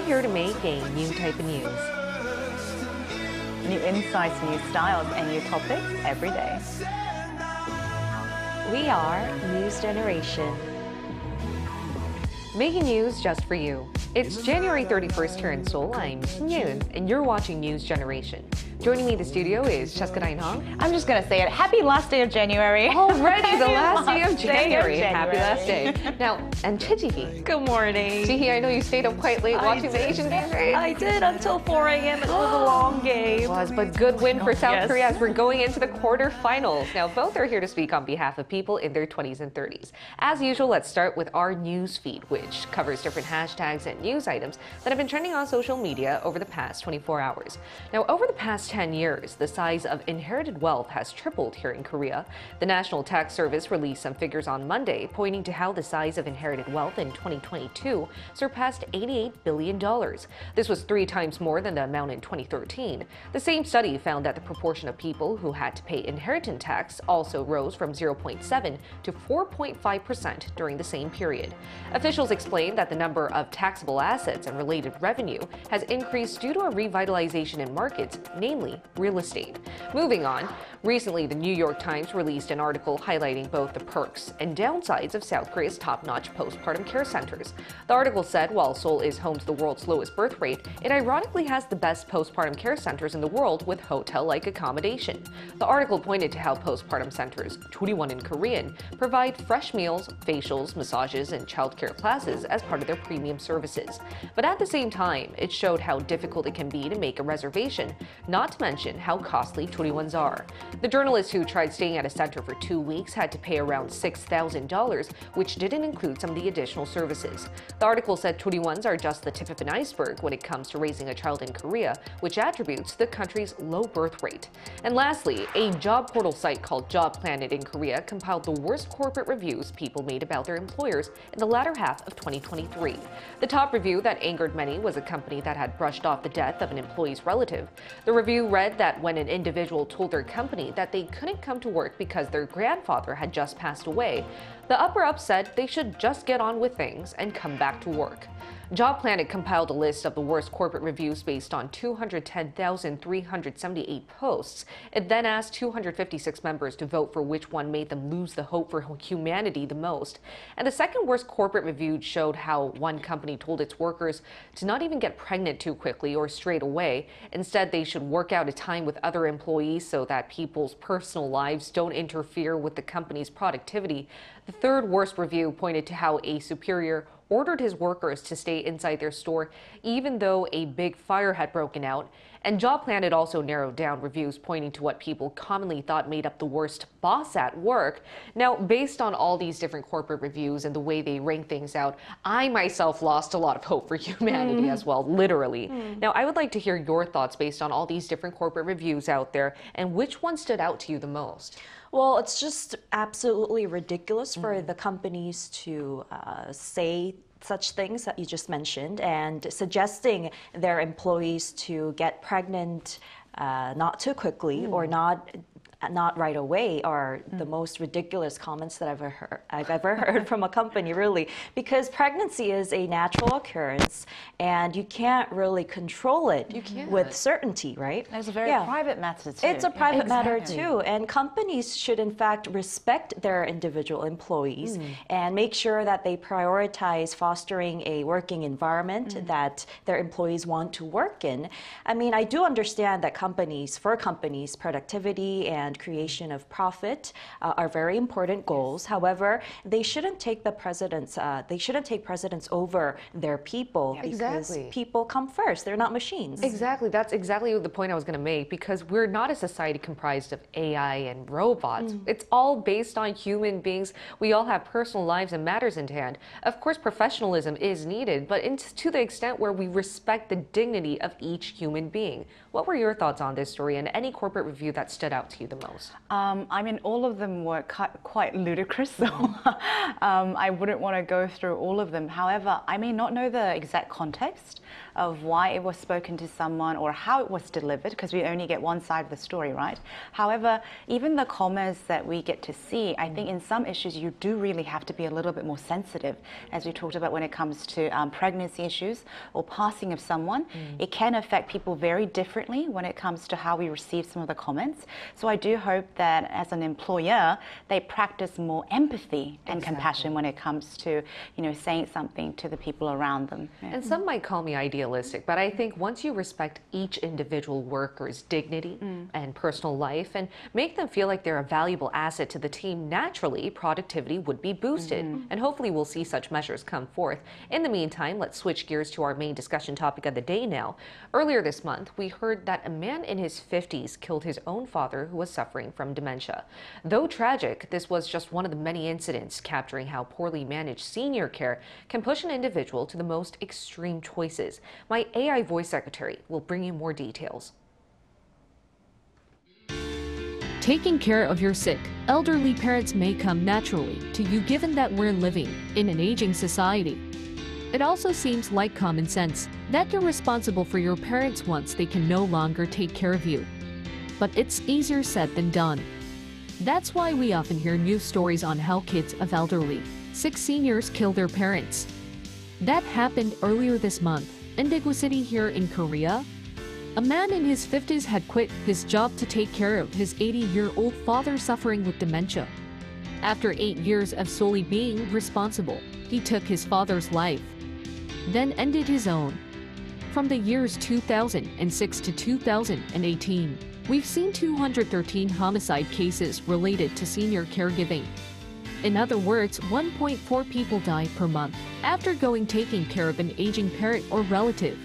here to make a new type of news. New insights, new styles, and new topics every day. We are News Generation. Making news just for you. It's January 31st here in Seoul. I'm Kim Yoon, and you're watching News Generation. Joining me in the studio is Arirang. I'm just going to say it. Happy last day of January. Already the last day of January. Happy last day. January. Now, and Chijihi. Good morning. Chihi, I know you stayed up quite late watching the Asian Games, right? I did until 4 a.m. It was a long game. It was, but good win for South Yes. Korea as we're going into the quarterfinals. Now, both are here to speak on behalf of people in their 20s and 30s. As usual, let's start with our news feed, which covers different hashtags and news items that have been trending on social media over the past 24 hours. Now, over the past 10 years, the size of inherited wealth has tripled here in Korea. The National Tax Service released some figures on Monday, pointing to how the size of inherited wealth in 2022 surpassed $88 billion. This was 3 times more than the amount in 2013. The same study found that the proportion of people who had to pay inheritance tax also rose from 0.7 to 4.5% during the same period. Officials explained that the number of taxable assets and related revenue has increased due to a revitalization in markets, namely real estate. Moving on, recently the New York Times released an article highlighting both the perks and downsides of South Korea's top-notch postpartum care centers. The article said while Seoul is home to the world's lowest birth rate, it ironically has the best postpartum care centers in the world with hotel-like accommodation. The article pointed to how postpartum centers, Choriwon in Korean, provide fresh meals, facials, massages, and childcare classes as part of their premium services. But at the same time, it showed how difficult it can be to make a reservation, not to mention how costly Choriwons are. The journalist who tried staying at a center for 2 weeks had to pay around $6,000, which didn't include some of the additional services. The article said Choriwons are just the tip of an iceberg when it comes to raising a child in Korea, which attributes the country's low birth rate. And lastly, a job portal site called Job Planet in Korea compiled the worst corporate reviews people made about their employers in the latter half of 2023. The top review that angered many was a company that had brushed off the death of an employee's relative. The review read that when an individual told their company that they couldn't come to work because their grandfather had just passed away, the upper-up said they should just get on with things and come back to work. Job Planet compiled a list of the worst corporate reviews based on 210,378 posts. It then asked 256 members to vote for which one made them lose the hope for humanity the most. And the second worst corporate review showed how one company told its workers to not even get pregnant too quickly or straight away. Instead, they should work out a time with other employees so that people's personal lives don't interfere with the company's productivity. The third worst review pointed to how a superior ordered his workers to stay inside their store even though a big fire had broken out. And Job Planet also narrowed down reviews pointing to what people commonly thought made up the worst boss at work. Now, based on all these different corporate reviews and the way they rank things out, I myself lost a lot of hope for humanity as well, literally. Now, I would like to hear your thoughts based on all these different corporate reviews out there and which one stood out to you the most. Well, it's just absolutely ridiculous for the companies to say such things that you just mentioned and suggesting their employees to get pregnant not too quickly or not right away are the most ridiculous comments that I've ever heard from a company, really, because pregnancy is a natural occurrence and you can't really control it with certainty, right? It's a very private matter too. It's a private matter too, and companies should in fact respect their individual employees and make sure that they prioritize fostering a working environment that their employees want to work in. I mean, I do understand that for companies, productivity and creation of profit are very important goals. However, they shouldn't take precedence over their people because people come first. They're not machines. Exactly. That's exactly the point I was going to make, because we're not a society comprised of AI and robots. It's all based on human beings. We all have personal lives and matters in hand. Of course, professionalism is needed, but to the extent where we respect the dignity of each human being. What were your thoughts on this story and any corporate review that stood out to you the most? I mean, all of them were quite ludicrous, so I wouldn't want to go through all of them. However, I may not know the exact context of why it was spoken to someone or how it was delivered, because we only get one side of the story, right? However, even the comments that we get to see, I think in some issues you do really have to be a little bit more sensitive, as we talked about when it comes to pregnancy issues or passing of someone. It can affect people very differently when it comes to how we receive some of the comments. So I do hope that as an employer, they practice more empathy and compassion when it comes to, saying something to the people around them. Yeah. And some might call me idealistic, but I think once you respect each individual worker's dignity and personal life and make them feel like they're a valuable asset to the team, naturally productivity would be boosted. And hopefully we'll see such measures come forth. In the meantime, let's switch gears to our main discussion topic of the day now. Earlier this month, we heard that a man in his 50s killed his own father who was suffering from dementia. Though tragic, this was just one of the many incidents capturing how poorly managed senior care can push an individual to the most extreme choices. My AI voice secretary will bring you more details. Taking care of your sick, elderly parents may come naturally to you given that we're living in an aging society. It also seems like common sense that you're responsible for your parents once they can no longer take care of you. But it's easier said than done. That's why we often hear news stories on how kids of elderly, sick seniors kill their parents. That happened earlier this month in Daegu City here in Korea. A man in his 50s had quit his job to take care of his 80-year-old father suffering with dementia. After 8 years of solely being responsible, he took his father's life, then ended his own. From the years 2006 to 2018, we've seen 213 homicide cases related to senior caregiving. In other words, 1.4 people die per month after taking care of an aging parent or relative.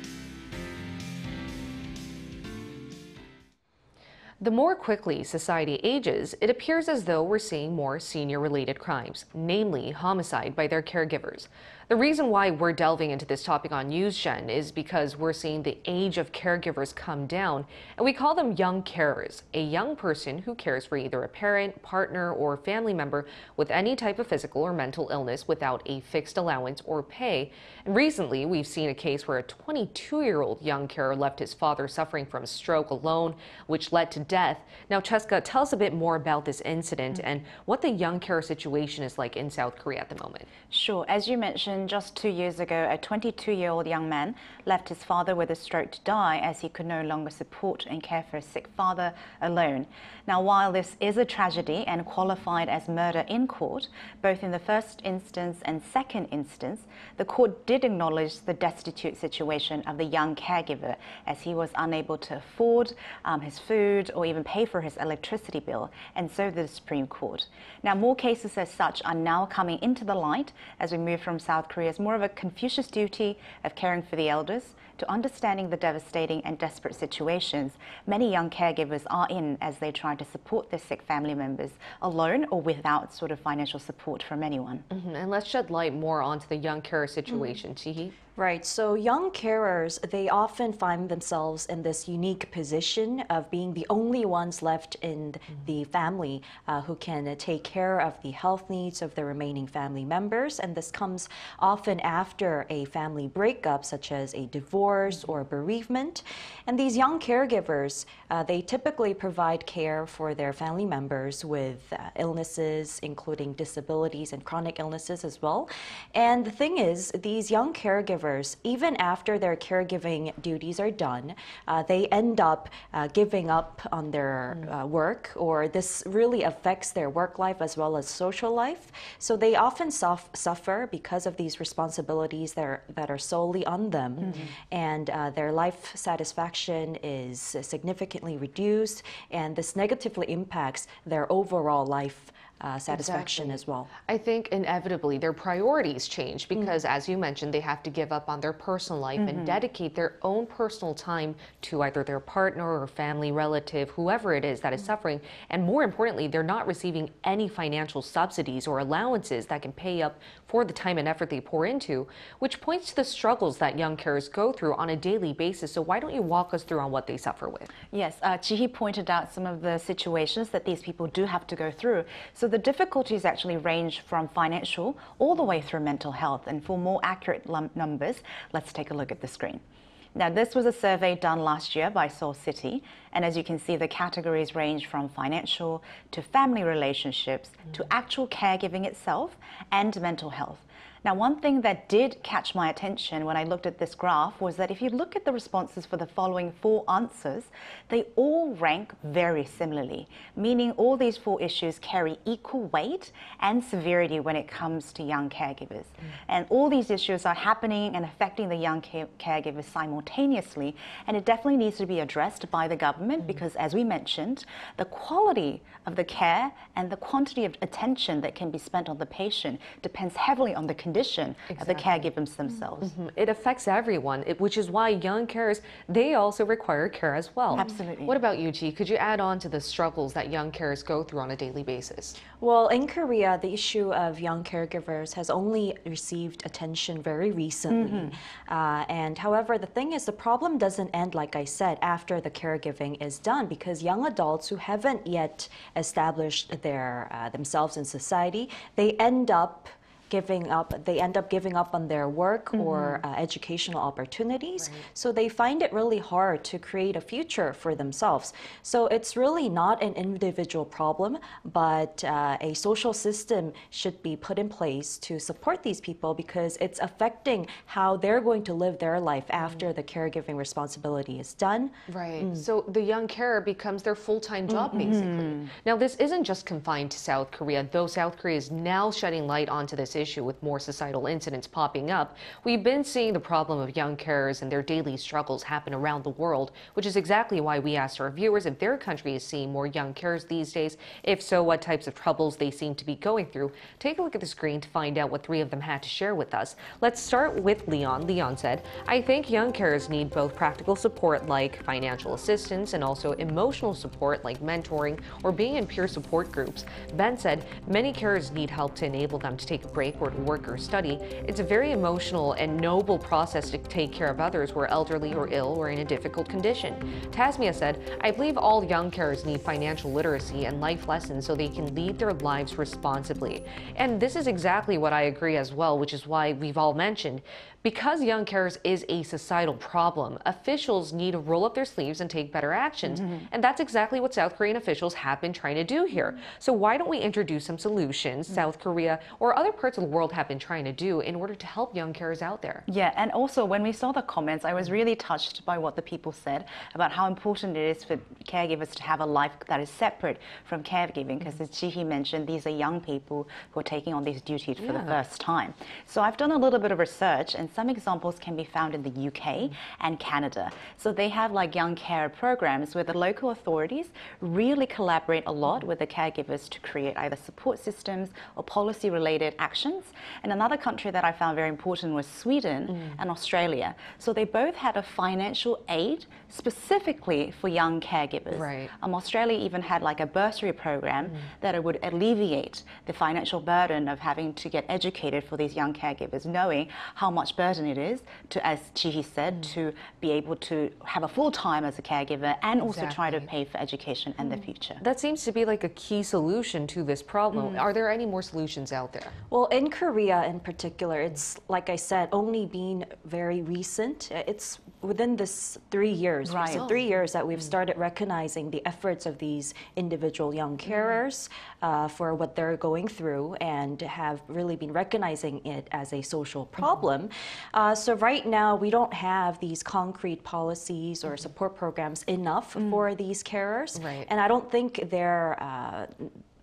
The more quickly society ages, it appears as though we're seeing more senior-related crimes, namely homicide by their caregivers. The reason why we're delving into this topic on NewsGen is because we're seeing the age of caregivers come down, and we call them young carers, a young person who cares for either a parent, partner, or family member with any type of physical or mental illness without a fixed allowance or pay. And recently, we've seen a case where a 22-year-old young carer left his father suffering from stroke alone, which led to death. Now, Cheska, tell us a bit more about this incident and what the young carer situation is like in South Korea at the moment. Sure. As you mentioned, just 2 years ago, a 22-year-old young man left his father with a stroke to die as he could no longer support and care for a sick father alone. Now, while this is a tragedy and qualified as murder in court, both in the first instance and second instance, the court did acknowledge the destitute situation of the young caregiver as he was unable to afford his food or even pay for his electricity bill, and so did the Supreme Court. Now, more cases as such are now coming into the light as we move from South Korea's more of a Confucius duty of caring for the elders to understanding the devastating and desperate situations many young caregivers are in as they try to support their sick family members alone or without sort of financial support from anyone. And let's shed light more onto the young carer situation, Chi-hee. Right. So young carers, they often find themselves in this unique position of being the only ones left in the family who can take care of the health needs of the remaining family members. And this comes often after a family breakup, such as a divorce or bereavement. And these young caregivers, they typically provide care for their family members with illnesses, including disabilities and chronic illnesses as well. And the thing is, these young caregivers, even after their caregiving duties are done, they end up giving up on their work, or this really affects their work life as well as social life. So they often suffer because of these responsibilities that are solely on them, and their life satisfaction is significantly reduced, and this negatively impacts their overall life satisfaction as well. I think inevitably their priorities change because, as you mentioned, they have to give up on their personal life and dedicate their own personal time to either their partner or family relative, whoever it is that is suffering. And more importantly, they're not receiving any financial subsidies or allowances that can pay up for the time and effort they pour into, which points to the struggles that young carers go through on a daily basis. So why don't you walk us through on what they suffer with? Yes, Chi-hee pointed out some of the situations that these people do have to go through. So the difficulties actually range from financial all the way through mental health. And for more accurate numbers, let's take a look at the screen. Now, this was a survey done last year by Seoul City, and as you can see, the categories range from financial to family relationships to actual caregiving itself and mental health. Now, one thing that did catch my attention when I looked at this graph was that if you look at the responses for the following 4 answers, they all rank very similarly, meaning all these 4 issues carry equal weight and severity when it comes to young caregivers. And all these issues are happening and affecting the young caregivers simultaneously, and it definitely needs to be addressed by the government because, as we mentioned, the quality of the care and the quantity of attention that can be spent on the patient depends heavily on the condition of the caregivers themselves. It affects everyone, which is why young carers, they also require care as well. Absolutely. What about you, Ji? Could you add on to the struggles that young carers go through on a daily basis? Well, in Korea, the issue of young caregivers has only received attention very recently. And however, the thing is, the problem doesn't end, like I said, after the caregiving is done, because young adults who haven't yet established themselves in society, they end up giving up on their work or educational opportunities. Right. So they find it really hard to create a future for themselves. So it's really not an individual problem, but a social system should be put in place to support these people because it's affecting how they're going to live their life after the caregiving responsibility is done. Right. So the young carer becomes their full-time job, basically. Now, this isn't just confined to South Korea, though South Korea is now shedding light onto this issue with more societal incidents popping up. We've been seeing the problem of young carers and their daily struggles happen around the world, which is exactly why we asked our viewers if their country is seeing more young carers these days. If so, what types of troubles they seem to be going through. Take a look at the screen to find out what 3 of them had to share with us. Let's start with Leon. Leon said, I think young carers need both practical support like financial assistance and also emotional support like mentoring or being in peer support groups. Ben said, many carers need help to enable them to take a break or to work or study. It's a very emotional and noble process to take care of others who are elderly or ill or in a difficult condition. Tasmia said, I believe all young carers need financial literacy and life lessons so they can lead their lives responsibly. And this is exactly what I agree as well, which is why we've all mentioned, because young carers is a societal problem, officials need to roll up their sleeves and take better actions. And that's exactly what South Korean officials have been trying to do here. So why don't we introduce some solutions South Korea or other parts of the world have been trying to do in order to help young carers out there? Yeah, and also when we saw the comments, I was really touched by what the people said about how important it is for caregivers to have a life that is separate from caregiving, because as Jihi mentioned, these are young people who are taking on these duties for the first time. So I've done a little bit of research, and some examples can be found in the UK and Canada. So they have like young care programs where the local authorities really collaborate a lot with the caregivers to create either support systems or policy-related actions. And another country that I found very important was Sweden and Australia. So they both had a financial aid specifically for young caregivers. Right. Australia even had like a bursary program that it would alleviate the financial burden of having to get educated for these young caregivers, knowing how much burden it is to, as Jihi said, to be able to have a full time as a caregiver and also try to pay for education and the future. That seems to be like a key solution to this problem. Are there any more solutions out there? Well, in Korea in particular, it's, like I said, only been very recent. It's within this 3 years, Right. 3 years that we've started recognizing the efforts of these individual young carers for what they're going through and have really been recognizing it as a social problem. So right now, we don't have these concrete policies or support programs enough for these carers. Right. And I don't think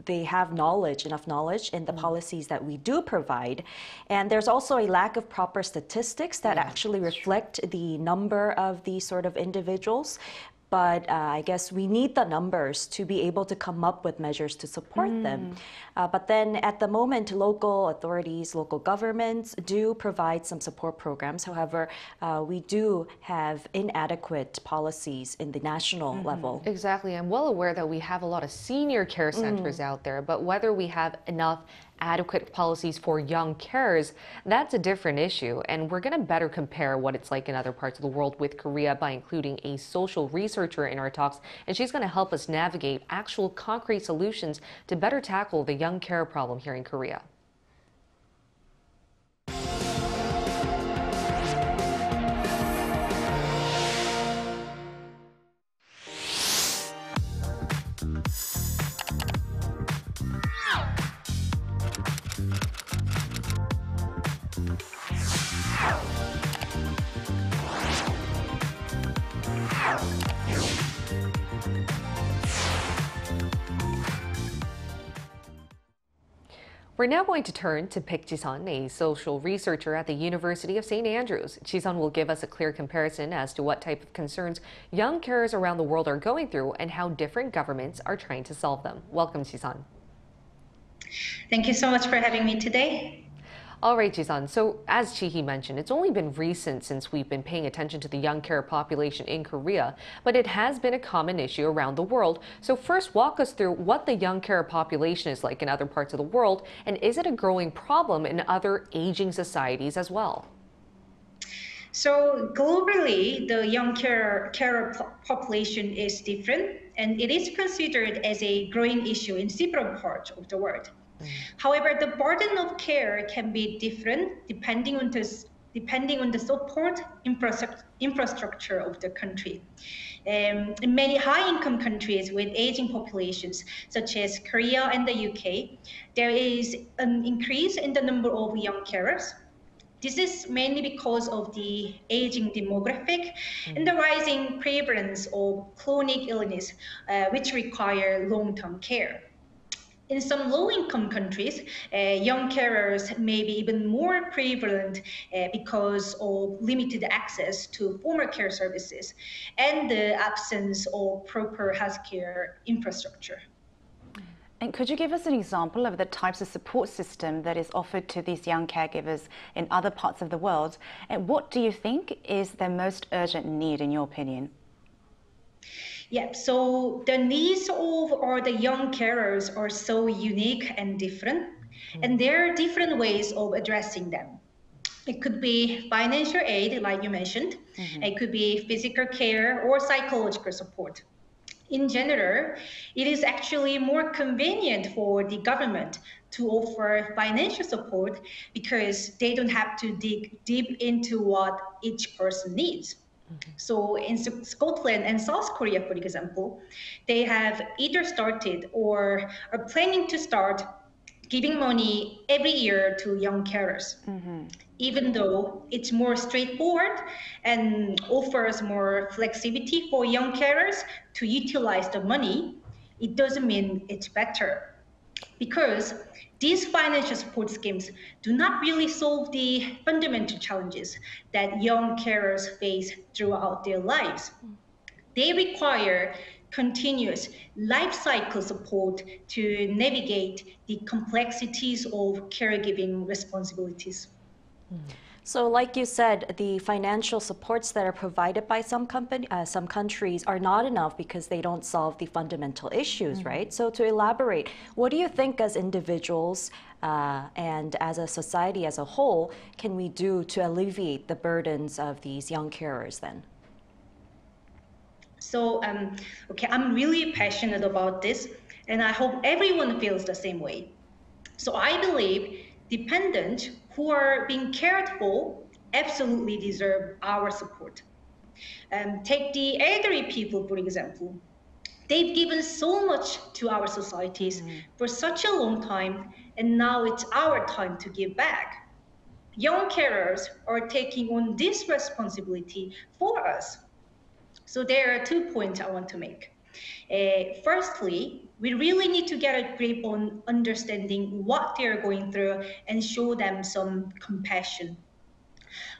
they have enough knowledge in the policies that we do provide. And there's also a lack of proper statistics that actually reflect the number of these sort of individuals. But I guess we need the numbers to be able to come up with measures to support them. But then at the moment, local authorities, local governments do provide some support programs. However, we do have inadequate policies in the national level. Exactly. I'm well aware that we have a lot of senior care centers out there, but whether we have enough adequate policies for young carers, that's a different issue. And we're going to better compare what it's like in other parts of the world with Korea by including a social researcher in our talks. And she's going to help us navigate actual concrete solutions to better tackle the young care problem here in Korea. We're now going to turn to Pick Jisun, a social researcher at the University of St. Andrews. Jisun will give us a clear comparison as to what type of concerns young carers around the world are going through and how different governments are trying to solve them. Welcome, Jisun. Thank you so much for having me today. All right, Jisun. So as Chi-hee mentioned, it's only been recent since we've been paying attention to the young carer population in Korea, but it has been a common issue around the world. So first, walk us through what the young carer population is like in other parts of the world, and is it a growing problem in other aging societies as well? So globally, the young carer population is different, and it is considered as a growing issue in several parts of the world. However, the burden of care can be different depending on the support infrastructure of the country. In many high-income countries with aging populations, such as Korea and the UK, there is an increase in the number of young carers. This is mainly because of the aging demographic and the rising prevalence of chronic illness, which require long-term care. In some low-income countries, young carers may be even more prevalent because of limited access to formal care services and the absence of proper healthcare infrastructure. And could you give us an example of the types of support system that is offered to these young caregivers in other parts of the world? And what do you think is their most urgent need, in your opinion? Yeah, so the needs of all the young carers are so unique and different, and there are different ways of addressing them. It could be financial aid, like you mentioned. It could be physical care or psychological support. In general, it is actually more convenient for the government to offer financial support because they don't have to dig deep into what each person needs. So in Scotland and South Korea, for example, they have either started or are planning to start giving money every year to young carers. Even though it's more straightforward and offers more flexibility for young carers to utilize the money, it doesn't mean it's better. Because these financial support schemes do not really solve the fundamental challenges that young carers face throughout their lives. They require continuous life cycle support to navigate the complexities of caregiving responsibilities. So like you said, the financial supports that are provided by some countries are not enough because they don't solve the fundamental issues, right? So to elaborate, what do you think as individuals and as a society as a whole can we do to alleviate the burdens of these young carers then? So, okay, I'm really passionate about this, and I hope everyone feels the same way. So I believe dependents who are being cared for absolutely deserve our support. Take the elderly people, for example. They've given so much to our societies for such a long time, and now it's our time to give back. Young carers are taking on this responsibility for us. So there are 2 points I want to make. Firstly, we really need to get a grip on understanding what they're going through and show them some compassion.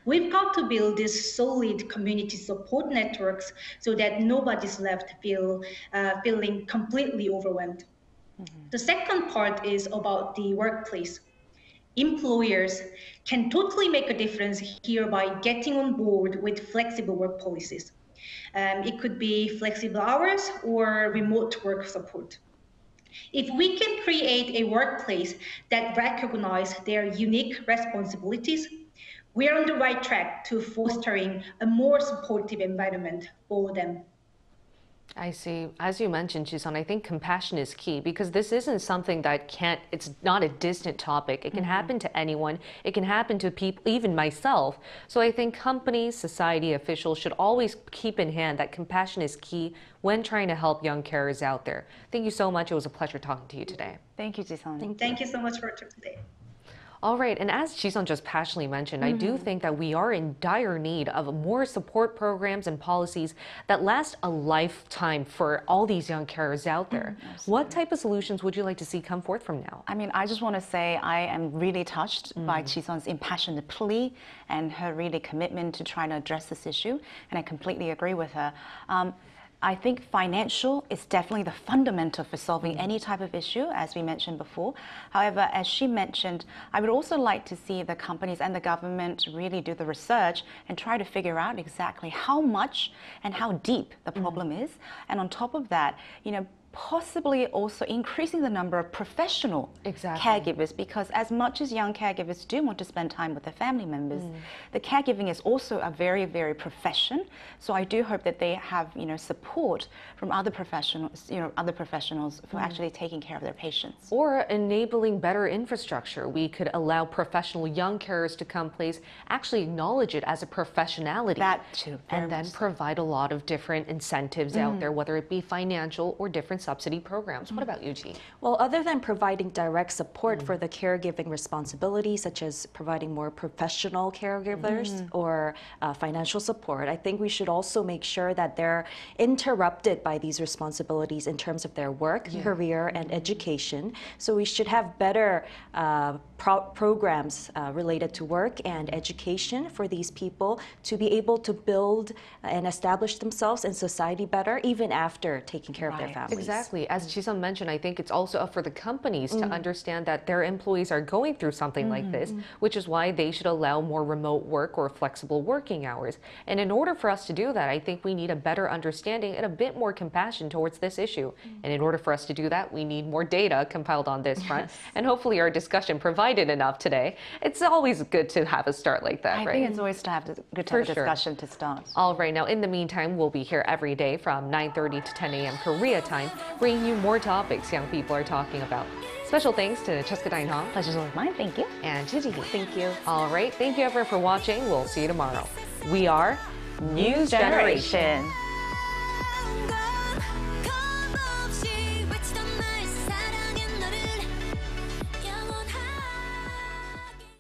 We've got to build these solid community support networks so that nobody's left feeling completely overwhelmed. The second part is about the workplace. Employers can totally make a difference here by getting on board with flexible work policies. It could be flexible hours or remote work support. If we can create a workplace that recognizes their unique responsibilities, we are on the right track to fostering a more supportive environment for them. I see. As you mentioned, Jisun, I think compassion is key because this isn't something that it's not a distant topic. It can happen to anyone. It can happen to people, even myself. So I think companies, society officials should always keep in hand that compassion is key when trying to help young carers out there. Thank you so much. It was a pleasure talking to you today. Thank you, Jisun. Thank you so much for today. All right, and as Jisun just passionately mentioned, I do think that we are in dire need of more support programs and policies that last a lifetime for all these young carers out there. What type of solutions would you like to see come forth from now? I mean, I just want to say I am really touched by Jisun's impassioned plea and her really commitment to trying to address this issue, and I completely agree with her. I think financial is definitely the fundamental for solving any type of issue, as we mentioned before. However, as she mentioned, I would also like to see the companies and the government really do the research and try to figure out exactly how much and how deep the problem is. And on top of that, possibly also increasing the number of professional caregivers, because as much as young caregivers do want to spend time with their family members, the caregiving is also a very, very profession. So I do hope that they have, support from other professionals, for actually taking care of their patients. Or enabling better infrastructure. We could allow professional young carers to come place, actually acknowledge it as a professionality. That too. And then provide a lot of different incentives out there, whether it be financial or different subsidy programs. What about you, Ji? Well, other than providing direct support for the caregiving responsibilities, such as providing more professional caregivers or financial support, I think we should also make sure that they're interrupted by these responsibilities in terms of their work, career, and education. So we should have better programs related to work and education for these people to be able to build and establish themselves in society better, even after taking care of their families. Exactly. As Jisun mentioned, I think it's also up for the companies to understand that their employees are going through something like this, which is why they should allow more remote work or flexible working hours. And in order for us to do that, I think we need a better understanding and a bit more compassion towards this issue. And in order for us to do that, we need more data compiled on this front. And hopefully our discussion provided enough today. It's always good to have a start like that, right? I think it's always good to have a discussion to start. All right. Now, in the meantime, we'll be here every day from 9:30 to 10 a.m. Korea time, bringing you more topics young people are talking about. Special thanks to Cheska Dain-hong. Pleasure's always mine. Thank you. And Chiji. Thank you. All right. Thank you everyone for watching. We'll see you tomorrow. We are News Generation.